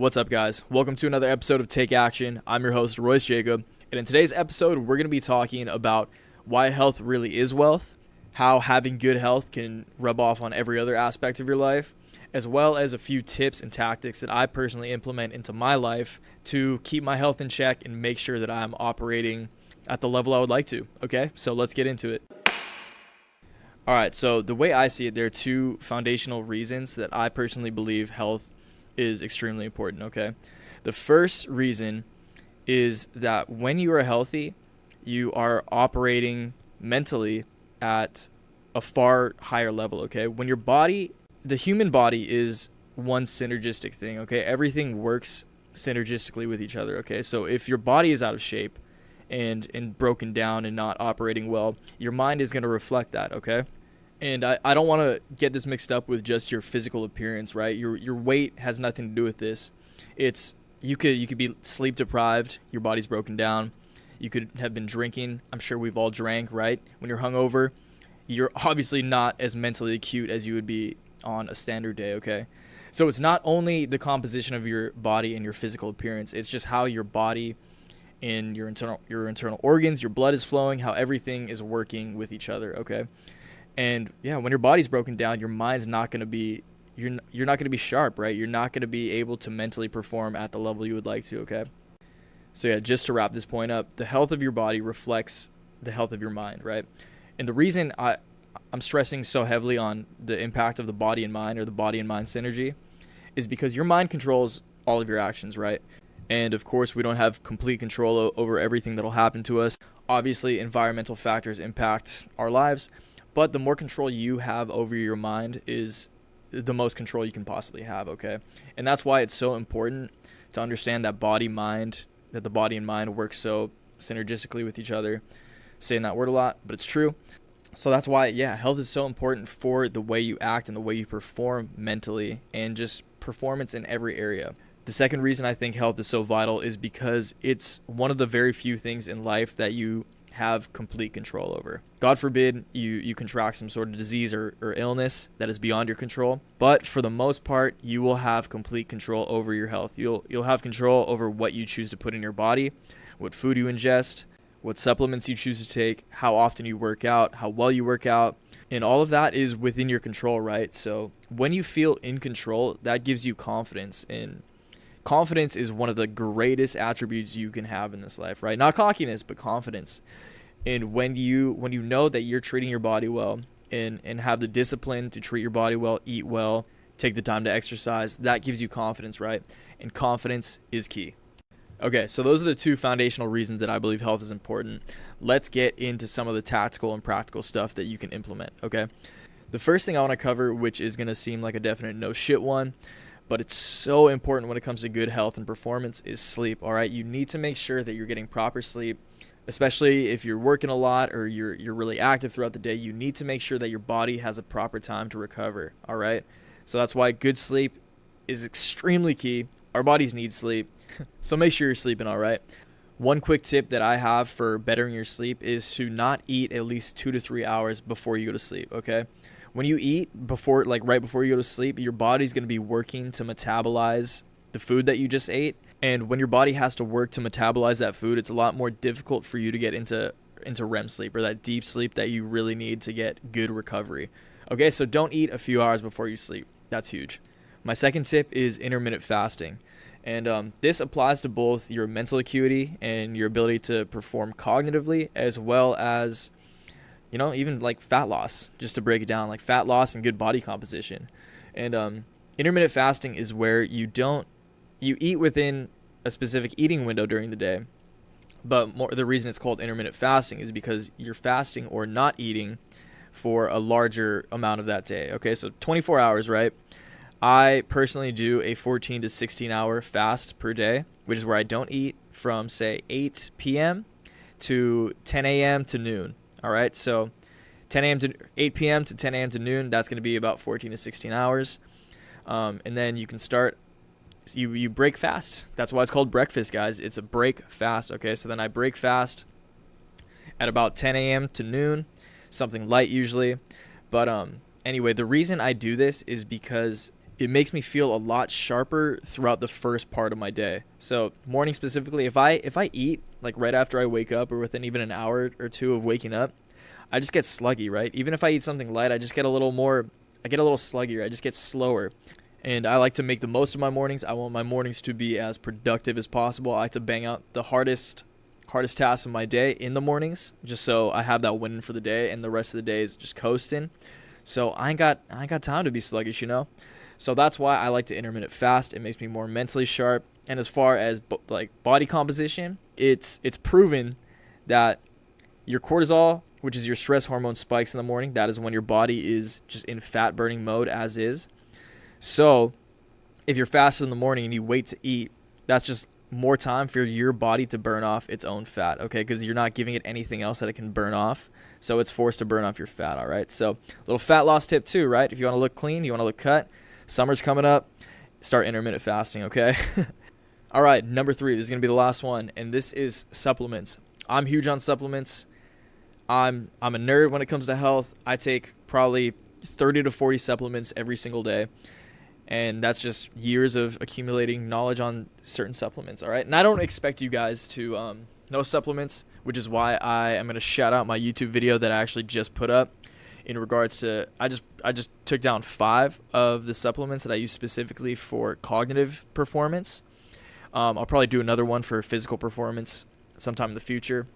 What's up, guys? Welcome to another episode of Take Action. I'm your host, roycejak, and in today's episode, we're going to be talking about why health really is wealth, how having good health can rub off on every other aspect of your life, as well as a few tips and tactics that I personally implement into my life to keep my health in check and make sure that I'm operating at the level I would like to. Okay, so let's get into it. All right, so the way I see it, there are two foundational reasons that I personally believe health is extremely important, okay? The first reason is that when you are healthy, you are operating mentally at a far higher level, okay? When your body, the human body is one synergistic thing, okay? Everything works synergistically with each other, okay? So if your body is out of shape and broken down and not operating well, your mind is going to reflect that, okay? And I don't want to get this mixed up with just your physical appearance, right? Your weight has nothing to do with this. It's you could be sleep deprived, your body's broken down. You could have been drinking. I'm sure we've all drank, right? When you're hungover, you're obviously not as mentally acute as you would be on a standard day, okay? So it's not only the composition of your body and your physical appearance, it's just how your body and your internal organs, your blood is flowing, how everything is working with each other, okay? And yeah, when your body's broken down, your mind's not going to be, you're not going to be sharp, right? You're not going to be able to mentally perform at the level you would like to, okay? So yeah, just to wrap this point up, the health of your body reflects the health of your mind, right? And the reason I'm stressing so heavily on the impact of the body and mind, or the body and mind synergy, is because your mind controls all of your actions, right? And of course, we don't have complete control over everything that'll happen to us. Obviously, environmental factors impact our lives, but the more control you have over your mind is the most control you can possibly have, okay? And that's why it's so important to understand that the body and mind work so synergistically with each other. Saying that word a lot, but it's true. So that's why, yeah, health is so important for the way you act and the way you perform mentally and just performance in every area. The second reason I think health is so vital is because it's one of the very few things in life that you have complete control over. God forbid you contract some sort of disease or illness that is beyond your control, but for the most part, you will have complete control over your health. You'll have control over what you choose to put in your body, what food you ingest, what supplements you choose to take, how often you work out, how well you work out, and all of that is within your control, right? So when you feel in control, that gives you confidence, and confidence is one of the greatest attributes you can have in this life, right? Not cockiness, but confidence. And when you know that you're treating your body well and have the discipline to treat your body well, eat well, take the time to exercise, that gives you confidence, right? And confidence is key. Okay, so those are the two foundational reasons that I believe health is important. Let's get into some of the tactical and practical stuff that you can implement, okay? The first thing I want to cover, which is going to seem like a definite no shit one, but it's so important when it comes to good health and performance, is sleep, all right? You need to make sure that you're getting proper sleep, especially if you're working a lot or you're really active throughout the day. You need to make sure that your body has a proper time to recover, all right? So that's why good sleep is extremely key. Our bodies need sleep, so make sure you're sleeping all right. One quick tip that I have for bettering your sleep is to not eat at least 2 to 3 hours before you go to sleep, okay? When you eat right before you go to sleep, your body's going to be working to metabolize the food that you just ate. And when your body has to work to metabolize that food, it's a lot more difficult for you to get into REM sleep, or that deep sleep that you really need to get good recovery. Okay, so don't eat a few hours before you sleep. That's huge. My second tip is intermittent fasting. And this applies to both your mental acuity and your ability to perform cognitively, as well as, even like fat loss, just to break it down, like fat loss and good body composition. And intermittent fasting is where you eat within a specific eating window during the day. But the reason it's called intermittent fasting is because you're fasting or not eating for a larger amount of that day. Okay, so 24 hours, right? I personally do a 14 to 16 hour fast per day, which is where I don't eat from, say, 8 p.m. to 10 a.m. to noon. All right, so 10 a.m. to 8 p.m. to 10 a.m. to noon, that's going to be about 14 to 16 hours. And then you can start, you break fast. That's why it's called breakfast, guys. It's a break fast, okay? So then I break fast at about 10 a.m. to noon, something light usually. But anyway, the reason I do this is because it makes me feel a lot sharper throughout the first part of my day. So morning specifically, if I eat like right after I wake up or within even an hour or two of waking up, I just get sluggy, right? Even if I eat something light, I just get a little sluggier. I just get slower. And I like to make the most of my mornings. I want my mornings to be as productive as possible. I like to bang out the hardest tasks of my day in the mornings, just so I have that win for the day, and the rest of the day is just coasting. So I ain't got time to be sluggish, So that's why I like to intermittent fast. It makes me more mentally sharp. And as far as like body composition, it's proven that your cortisol, which is your stress hormone, spikes in the morning. That is when your body is just in fat burning mode as is. So if you're fasting in the morning and you wait to eat, that's just more time for your body to burn off its own fat, okay? Because you're not giving it anything else that it can burn off. So it's forced to burn off your fat, all right? So little fat loss tip too, right? If you want to look clean, you want to look cut, summer's coming up, start intermittent fasting, okay? All right, number 3, this is going to be the last one, and this is supplements. I'm huge on supplements. I'm a nerd when it comes to health. I take probably 30 to 40 supplements every single day. And that's just years of accumulating knowledge on certain supplements, all right? And I don't expect you guys to know supplements, which is why I am going to shout out my YouTube video that I actually just put up in regards to, I just took down 5 of the supplements that I use specifically for cognitive performance. I'll probably do another one for physical performance sometime in the future.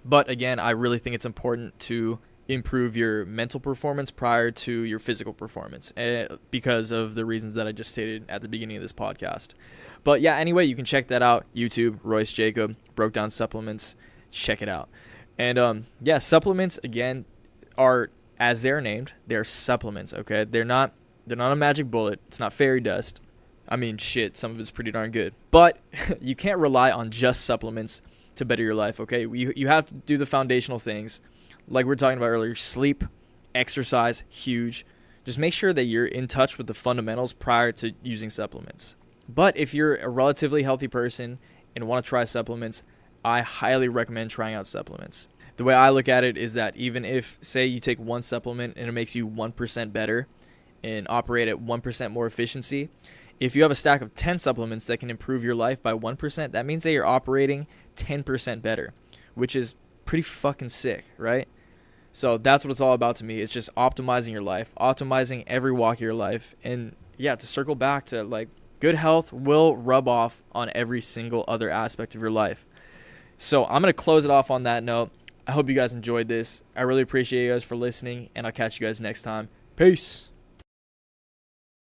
But again, I really think it's important to improve your mental performance prior to your physical performance because of the reasons that I just stated at the beginning of this podcast. But yeah, anyway, you can check that out. YouTube, Royce Jacob, broke down supplements. Check it out. And yeah, supplements again are, as they're named, they're supplements, okay? They're not a magic bullet. It's not fairy dust. I mean, shit, some of it's pretty darn good. But you can't rely on just supplements to better your life, okay? You have to do the foundational things. Like we were talking about earlier, sleep, exercise, huge. Just make sure that you're in touch with the fundamentals prior to using supplements. But if you're a relatively healthy person and want to try supplements, I highly recommend trying out supplements. The way I look at it is that even if, say, you take one supplement and it makes you 1% better and operate at 1% more efficiency, if you have a stack of 10 supplements that can improve your life by 1%, that means that you're operating 10% better, which is pretty fucking sick, right? So that's what it's all about to me. It's just optimizing your life, optimizing every walk of your life. And yeah, to circle back to like good health will rub off on every single other aspect of your life. So I'm going to close it off on that note. I hope you guys enjoyed this. I really appreciate you guys for listening, and I'll catch you guys next time. Peace.